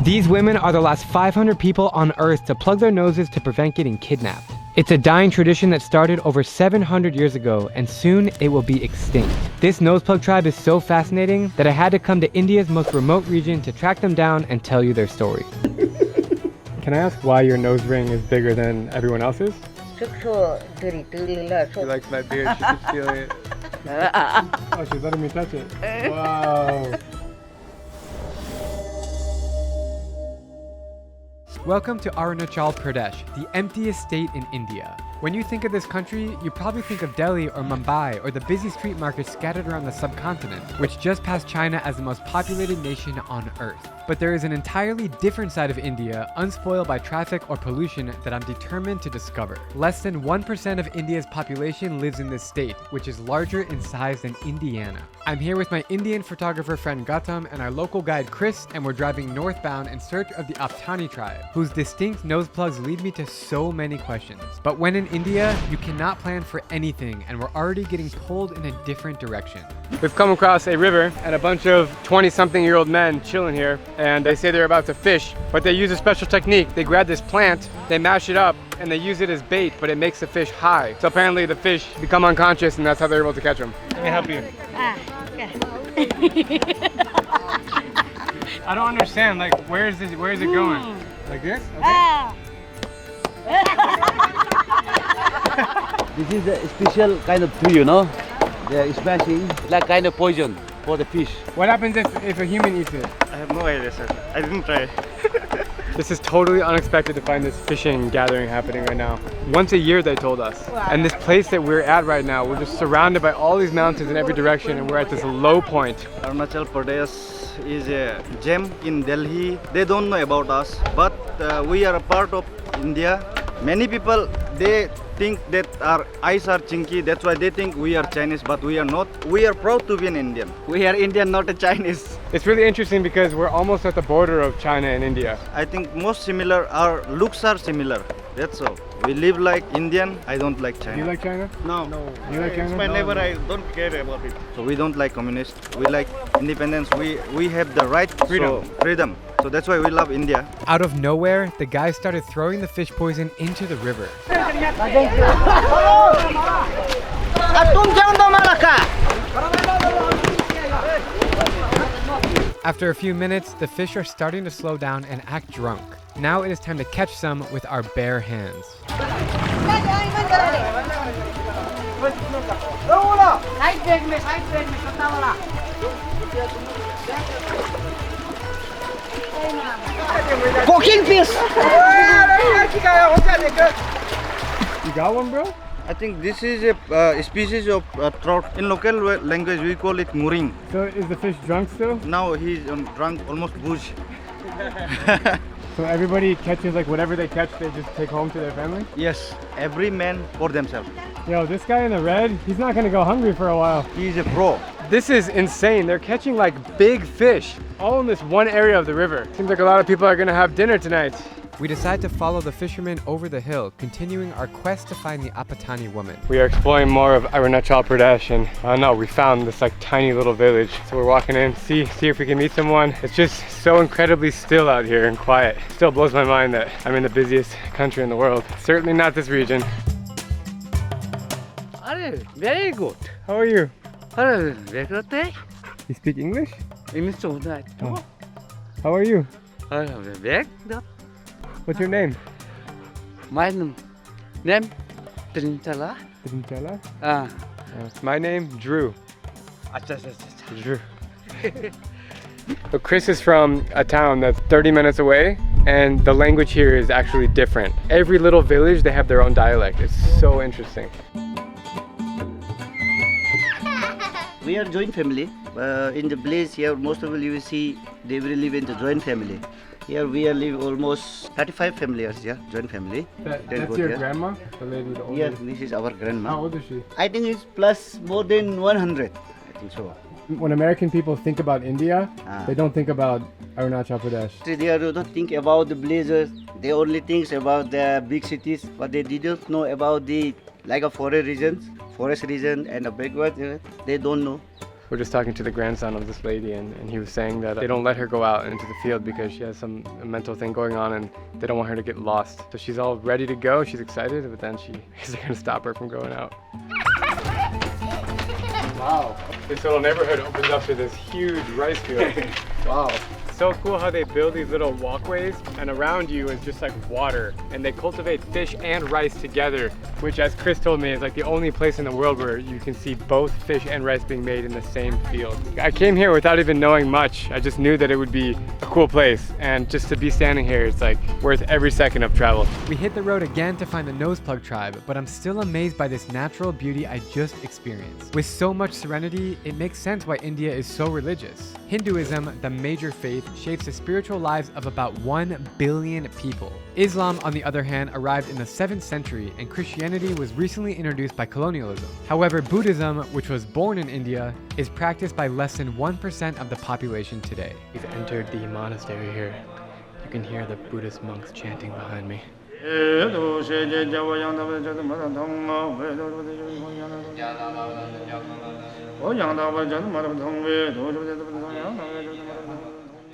These women are the last 500 people on Earth to plug their noses to prevent getting kidnapped. It's a dying tradition that started over 700 years ago, and soon it will be extinct. This nose plug tribe is so fascinating that I had to come to India's most remote region to track them down and tell you their story. Can I ask why your nose ring is bigger than everyone else's? She likes my beard, she can feel it. Oh, she's letting me touch it. Wow. Welcome to Arunachal Pradesh, the emptiest state in India. When you think of this country, you probably think of Delhi or Mumbai or the busy street markets scattered around the subcontinent, which just passed China as the most populated nation on Earth. But there is an entirely different side of India, unspoiled by traffic or pollution, that I'm determined to discover. Less than 1% of India's population lives in this state, which is larger in size than Indiana. I'm here with my Indian photographer friend Gautam and our local guide Chris, and we're driving northbound in search of the Apatani tribe, whose distinct nose plugs lead me to so many questions. But when in India, you cannot plan for anything, and we're already getting pulled in a different direction. We've come across a river and a bunch of 20-something-year-old men chilling here, and they say they're about to fish, but they use a special technique. They grab this plant, they mash it up, and they use it as bait, but it makes the fish high. So apparently the fish become unconscious, and that's how they're able to catch them. Let me help you. I don't understand, like, where is it going? Like this? Okay. This is a special kind of tree, you know. They are smashing like kind of poison for the fish. What happens if a human eats it? I have no idea, sir. I didn't try. This is totally unexpected to find this fishing gathering happening right now. Once a year, they told us. Wow. And this place that we're at right now, we're just surrounded by all these mountains in every direction, and we're at this low point. Arunachal Pradesh is a gem in Delhi. They don't know about us, but we are a part of India. Many people, they think that our eyes are chinky, that's why they think we are Chinese, but we are not. We are proud to be an Indian. We are Indian, not a Chinese. It's really interesting because we're almost at the border of China and India. I think most similar, our looks are similar. That's all. We live like Indian. I don't like China. You like China? No. You like China? It's my neighbor. I don't care about it. So we don't like communists. We like independence. We have the right freedom. So that's why we love India. Out of nowhere, the guys started throwing the fish poison into the river. After a few minutes, the fish are starting to slow down and act drunk. Now it is time to catch some with our bare hands. Cooking fish! You got one, bro? I think this is a species of trout. In local language, we call it muring. So is the fish drunk still? Now he's drunk, almost booze. So everybody catches like whatever they catch, they just take home to their family? Yes, every man for themselves. Yo, this guy in the red, he's not gonna go hungry for a while. He's a pro. This is insane. They're catching like big fish all in this one area of the river. Seems like a lot of people are gonna have dinner tonight. We decide to follow the fishermen over the hill, continuing our quest to find the Apatani woman. We are exploring more of Arunachal Pradesh, and I don't know, we found this like tiny little village. So we're walking in, see if we can meet someone. It's just so incredibly still out here and quiet. Still blows my mind that I'm in the busiest country in the world. Certainly not this region. Very good. How are you? Very good. You speak English? English so that. Oh. How are you? Very good. What's your name? My name Trinchala. Trinchala? My name, Drew. Drew. So Chris is from a town that's 30 minutes away, and the language here is actually different. Every little village, they have their own dialect. It's so interesting. We are joint family. In the place here, most of you will see they will live in the joint family. Here we are live almost 35 families, yeah, joint family. That's your grandma? The lady, the older? Yes, this is our grandma. How old is she? I think it's plus more than 100. I think so. When American people think about India, they don't think about Arunachal Pradesh. They don't think about the blazers. They only think about the big cities, but they didn't know about the like a forest region and a backward. They don't know. We're just talking to the grandson of this lady, and he was saying that they don't let her go out into the field because she has some mental thing going on and they don't want her to get lost. So she's all ready to go, she's excited, but then they're gonna stop her from going out. Wow. This little neighborhood opens up to this huge rice field. Wow. So cool how they build these little walkways and around you is just like water, and they cultivate fish and rice together, which, as Chris told me, is like the only place in the world where you can see both fish and rice being made in the same field. I came here without even knowing much. I just knew that it would be a cool place, and just to be standing here, it's like worth every second of travel. We hit the road again to find the Noseplug tribe, but I'm still amazed by this natural beauty I just experienced. With so much serenity, it makes sense why India is so religious. Hinduism, the major faith, shapes the spiritual lives of about 1 billion people. Islam, on the other hand, arrived in the 7th century, and Christianity was recently introduced by colonialism. However, Buddhism, which was born in India, is practiced by less than 1% of the population today. We've entered the monastery here. You can hear the Buddhist monks chanting behind me.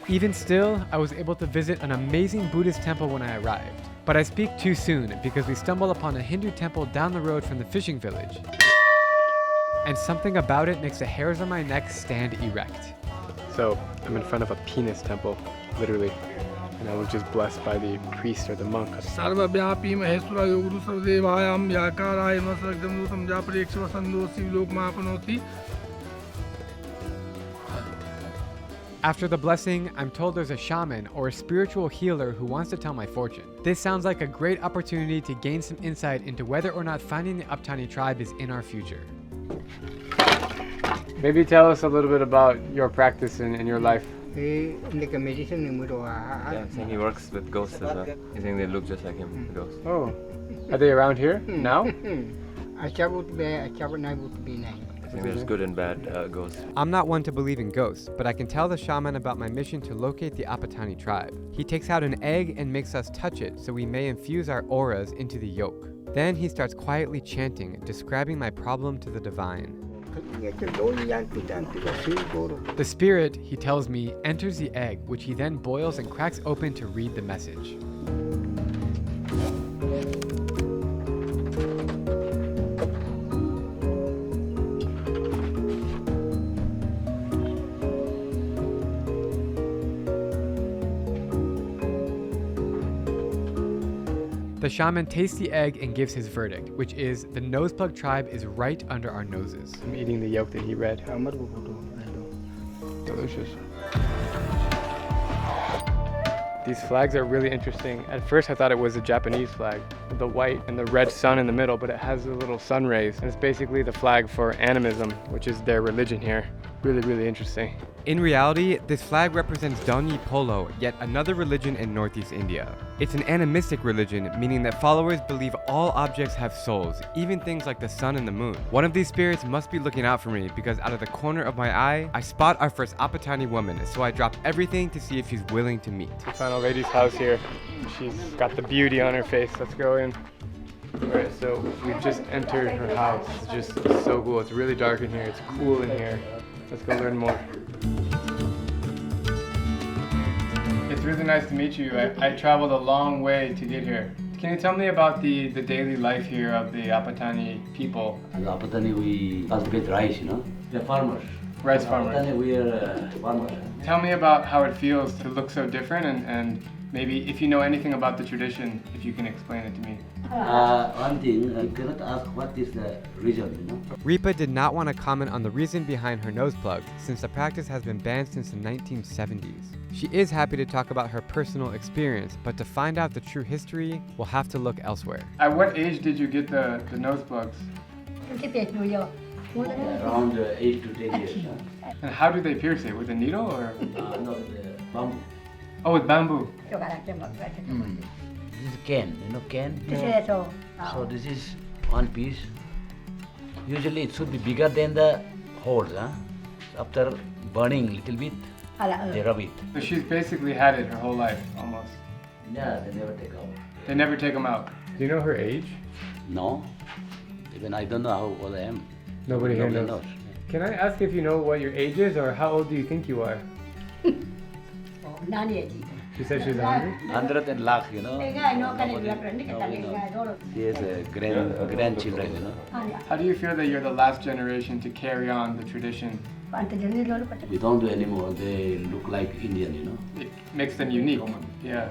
Even still, I was able to visit an amazing Buddhist temple when I arrived. But I speak too soon because we stumbled upon a Hindu temple down the road from the fishing village. And something about it makes the hairs on my neck stand erect. So I'm in front of a penis temple, literally. And I was just blessed by the priest or the monk. After the blessing, I'm told there's a shaman or a spiritual healer who wants to tell my fortune. This sounds like a great opportunity to gain some insight into whether or not finding the Apatani tribe is in our future. Maybe tell us a little bit about your practice in your life. Yeah, I'm saying he works with ghosts as well. He's saying they look just like him, the ghosts. Oh, are they around here now? I think there's good and bad ghosts. I'm not one to believe in ghosts, but I can tell the shaman about my mission to locate the Apatani tribe. He takes out an egg and makes us touch it so we may infuse our auras into the yolk. Then he starts quietly chanting, describing my problem to the divine. The spirit, he tells me, enters the egg, which he then boils and cracks open to read the message. The shaman tastes the egg and gives his verdict, which is the Noseplug tribe is right under our noses. I'm eating the yolk that he read. Delicious. These flags are really interesting. At first I thought it was a Japanese flag, with the white and the red sun in the middle, but it has the little sun rays. And it's basically the flag for animism, which is their religion here. Really, really interesting. In reality, this flag represents Donyi Polo, yet another religion in Northeast India. It's an animistic religion, meaning that followers believe all objects have souls, even things like the sun and the moon. One of these spirits must be looking out for me because out of the corner of my eye, I spot our first Apatani woman, so I drop everything to see if she's willing to meet. We found a lady's house here. She's got the beauty on her face. Let's go in. Alright, so we've just entered her house. It's just so cool. It's really dark in here. It's cool in here. Let's go learn more. It's really nice to meet you. I traveled a long way to get here. Can you tell me about the daily life here of the Apatani people? In Apatani, we cultivate rice, They're farmers. Rice farmers. Apatani, we are farmers. Tell me about how it feels to look so different and maybe if you know anything about the tradition, if you can explain it to me. One thing, you cannot ask what is the reason, Ripa did not want to comment on the reason behind her nose plug, since the practice has been banned since the 1970s. She is happy to talk about her personal experience, but to find out the true history, we'll have to look elsewhere. At what age did you get the nose plugs? Around 8 to 10 years. And how do they pierce it? With a needle or? No, the bamboo. Oh, with bamboo. This is can, can? So this is one piece. Usually it should be bigger than the holes, After burning little bit, they rub it. So she's basically had it her whole life, almost. Yeah, they never take out. They never take them out. Do you know her age? No. Even I don't know how old I am. Nobody here knows. Can I ask if you know what your age is or how old do you think you are? She said she's 100? 100 and lakh, you know. She has grandchildren, you know. How do you feel that you're the last generation to carry on the tradition? We don't do anymore. They look like Indian, you know. It makes them unique. Yeah.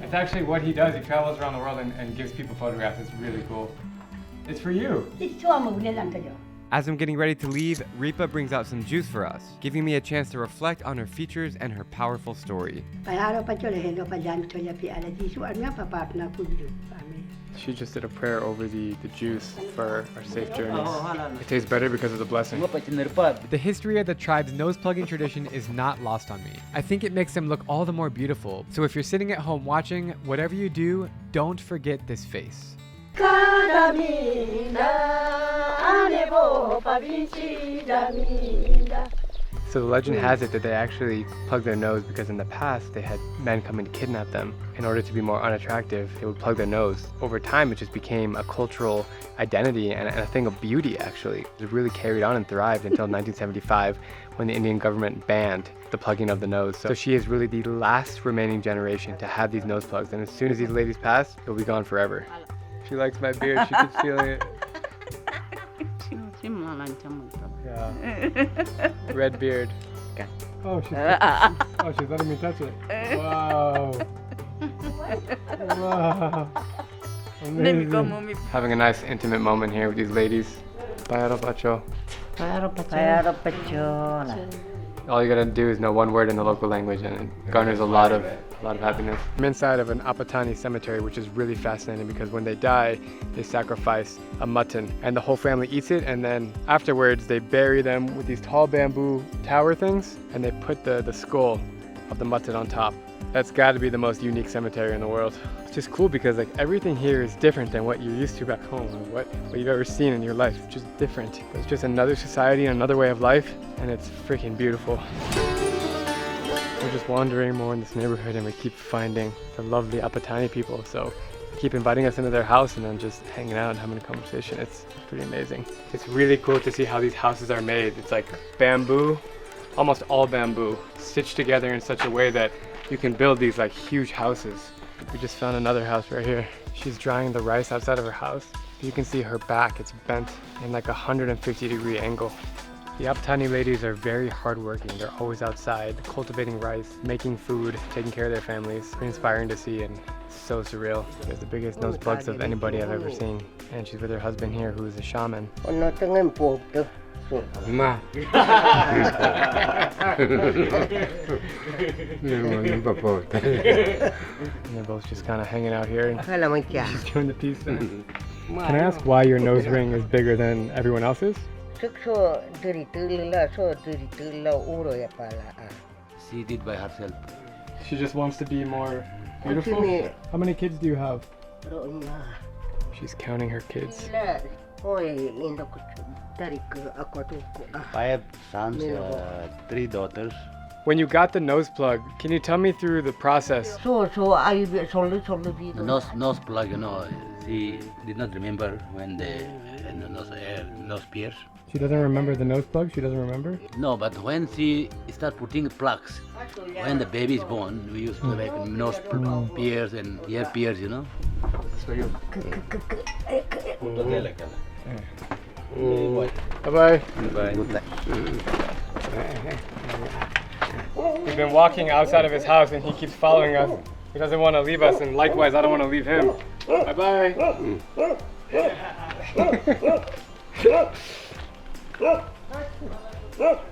It's actually what he does. He travels around the world and gives people photographs. It's really cool. It's for you. As I'm getting ready to leave, Ripa brings out some juice for us, giving me a chance to reflect on her features and her powerful story. She just did a prayer over the juice for our safe journeys. It tastes better because of the blessing. The history of the tribe's nose-plugging tradition is not lost on me. I think it makes them look all the more beautiful. So if you're sitting at home watching, whatever you do, don't forget this face. So the legend has it that they actually plug their nose because in the past they had men come and kidnap them. In order to be more unattractive, they would plug their nose. Over time, it just became a cultural identity and a thing of beauty, actually. It really carried on and thrived until 1975 when the Indian government banned the plugging of the nose. So she is really the last remaining generation to have these nose plugs. And as soon as these ladies pass, they'll be gone forever. She likes my beard. She keeps feeling it. Yeah. Red beard. Oh, she's letting me touch it. Wow. Wow. Amazing. Having a nice intimate moment here with these ladies. Pacho. All you gotta do is know one word in the local language and it garners a lot of happiness. I'm inside of an Apatani cemetery, which is really fascinating because when they die, they sacrifice a mutton and the whole family eats it, and then afterwards they bury them with these tall bamboo tower things and they put the skull of the mutton on top. That's gotta be the most unique cemetery in the world. It's just cool because like everything here is different than what you're used to back home or what you've ever seen in your life. It's just different. It's just another society and another way of life, and it's freaking beautiful. We're just wandering more in this neighborhood and we keep finding the lovely Apatani people. So they keep inviting us into their house and then just hanging out and having a conversation. It's pretty amazing. It's really cool to see how these houses are made. It's like bamboo, almost all bamboo, stitched together in such a way that you can build these like huge houses. We just found another house right here. She's drying the rice outside of her house. You can see her back, it's bent in like a 150-degree angle. The Apatani ladies are very hardworking. They're always outside, cultivating rice, making food, taking care of their families. Pretty inspiring to see and so surreal. She has the biggest nose plugs of anybody I've ever seen. And she's with her husband here, who is a shaman. Ma. And they're both just kind of hanging out here. And she's doing the peace sign. Can I ask why your nose ring is bigger than everyone else's? She did by herself. She just wants to be more beautiful. How many kids do you have? She's counting her kids. 5 sons, 3 daughters. When you got the nose plug, can you tell me through the process? The nose plug, you know, she did not remember when the nose pierced. She doesn't remember the nose plug? She doesn't remember? No, but when she start putting plugs, when the baby is born, we used to make nose pierce and ear pierce, you know. That's for you. Bye-bye. Bye. We've been walking outside of his house and he keeps following us. He doesn't want to leave us, and likewise, I don't want to leave him. Bye-bye.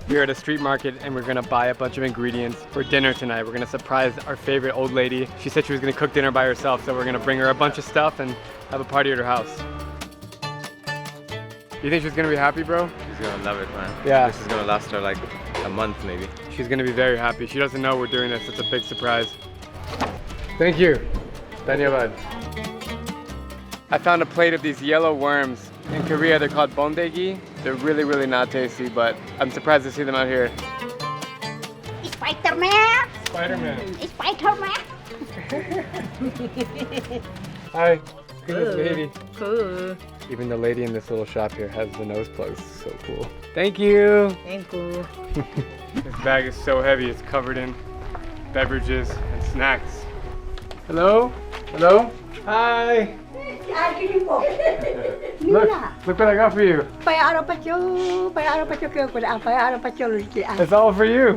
We're at a street market and we're gonna buy a bunch of ingredients for dinner tonight. We're gonna surprise our favorite old lady. She said she was gonna cook dinner by herself, so we're gonna bring her a bunch of stuff and have a party at her house. You think she's gonna be happy, bro? She's gonna love it, man. Yeah. This is gonna last her like a month, maybe. She's gonna be very happy. She doesn't know we're doing this. It's a big surprise. Thank you. Dhanyavad. I found a plate of these yellow worms. In Korea, they're called bondegi. They're really, really not tasty, but I'm surprised to see them out here. Spider-Man! Spider-Man. Spider-Man! Hi. Goodness, baby. Even the lady in this little shop here has the nose plugs. So cool. Thank you. Thank you. This bag is so heavy. It's covered in beverages and snacks. Hello? Hello? Hi. Look what I got for you. It's all for you.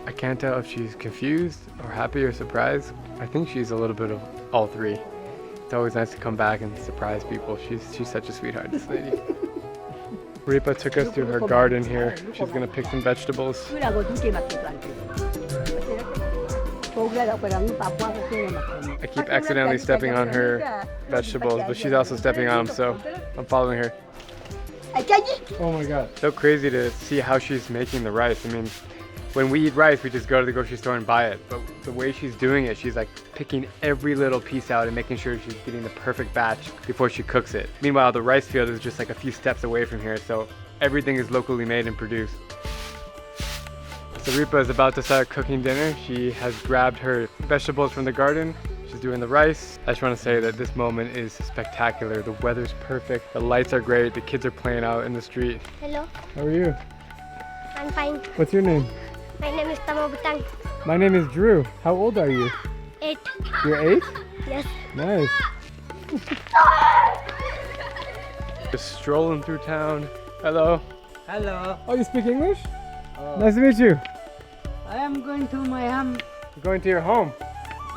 I can't tell if she's confused or happy or surprised. I think she's a little bit of all three. It's always nice to come back and surprise people. She's such a sweetheart, this lady. Ripa took us to her garden here. She's gonna pick some vegetables. I keep accidentally stepping on her vegetables, but she's also stepping on them, so I'm following her. Oh my god. So crazy to see how she's making the rice. I mean, when we eat rice, we just go to the grocery store and buy it. But the way she's doing it, she's like picking every little piece out and making sure she's getting the perfect batch before she cooks it. Meanwhile, the rice field is just like a few steps away from here, so everything is locally made and produced. So Ripa is about to start cooking dinner. She has grabbed her vegetables from the garden. She's doing the rice. I just want to say that this moment is spectacular. The weather's perfect. The lights are great. The kids are playing out in the street. Hello, How are you? I'm fine. What's your name? My name is Tamo Butang. My name is Drew. How old are you? 8. You're 8? Yes. Nice. Just strolling through town. Hello. Hello. Oh, you speak English? Nice to meet you. I am going to my home. You're going to your home.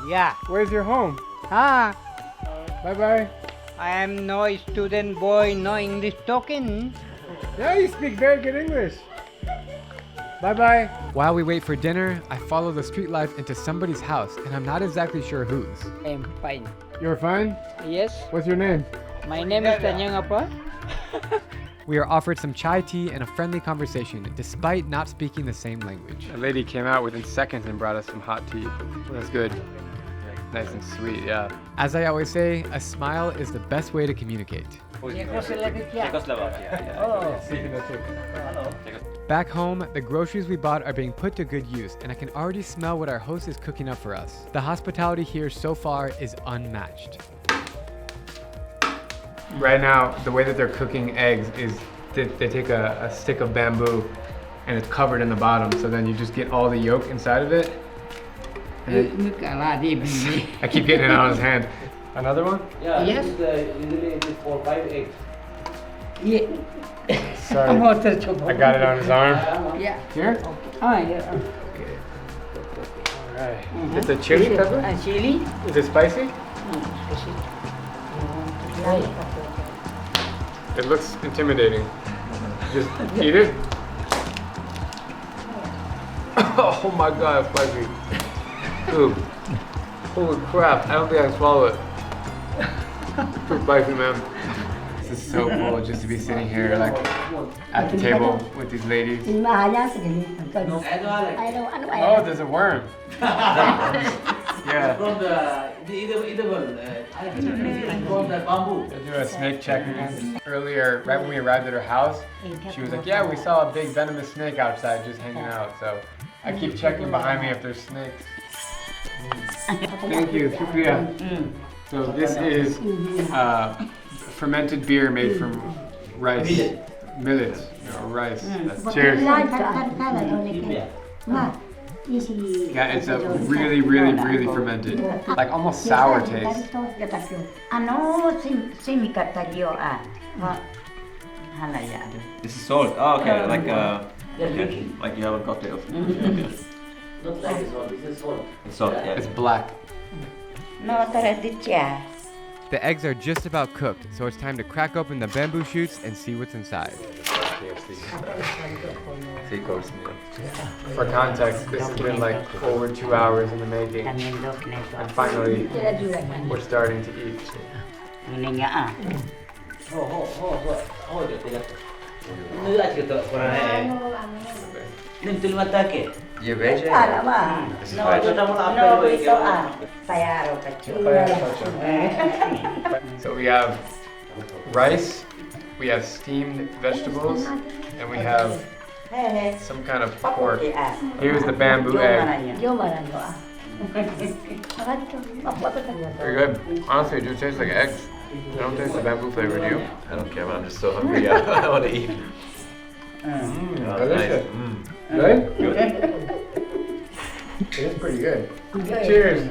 Yeah. Where's your home? Ah, Bye-bye. I am no student boy, no English talking. Yeah, you speak very good English. Bye-bye. While we wait for dinner, I follow the street life into somebody's house, and I'm not exactly sure whose. I am fine. You're fine? Yes. What's your name? My name is Tanyang Apa. We are offered some chai tea and a friendly conversation, despite not speaking the same language. A lady came out within seconds and brought us some hot tea. That's good. Nice and sweet, yeah. As I always say, a smile is the best way to communicate. Back home, the groceries we bought are being put to good use, and I can already smell what our host is cooking up for us. The hospitality here so far is unmatched. Right now, the way that they're cooking eggs is they take a stick of bamboo and it's covered in the bottom, so then you just get all the yolk inside of it. I keep getting it on his hand. Another one? Yeah, Yes. Usually it is 4 or 5 eggs. Sorry, I got it on his arm. Yeah. Here? Ah, yeah. Okay. Alright. It's a chili pepper? Chili. Is it spicy? It looks intimidating. Just eat it. Oh my god, it's spicy. Dude. Holy crap, I don't think I can swallow it. Too spicy, man. This is so cool just to be sitting here like at the table with these ladies. Oh, there's a worm. Yeah. From the edible, from the bamboo. We'll do a snake check again. Earlier, right when we arrived at her house, she was like, yeah, we saw a big venomous snake outside just hanging out. So I keep checking behind me if there's snakes. Thank you, shukriya. So this is fermented beer made from rice. Millet. Or rice. Cheers. Yeah, it's a really, really, really fermented. Like almost sour taste. This is salt. Oh, okay. Like They're drinking. like you have a cocktail. Okay. Not like this one, this is salt. It's salt. Yeah. It's black. The eggs are just about cooked, so it's time to crack open the bamboo shoots and see what's inside. Three-course meal. For context, this has been like over 2 hours in the making, and finally, we're starting to eat. You veg? This is veg. So we have rice, we have steamed vegetables, and we have some kind of pork. Here's the bamboo egg. Very good. Honestly, it just tastes like eggs. I don't taste the bamboo flavor, do you? I don't care, man. I'm just so hungry. I want to eat. Delicious. Good? Good. It is pretty good. Cheers.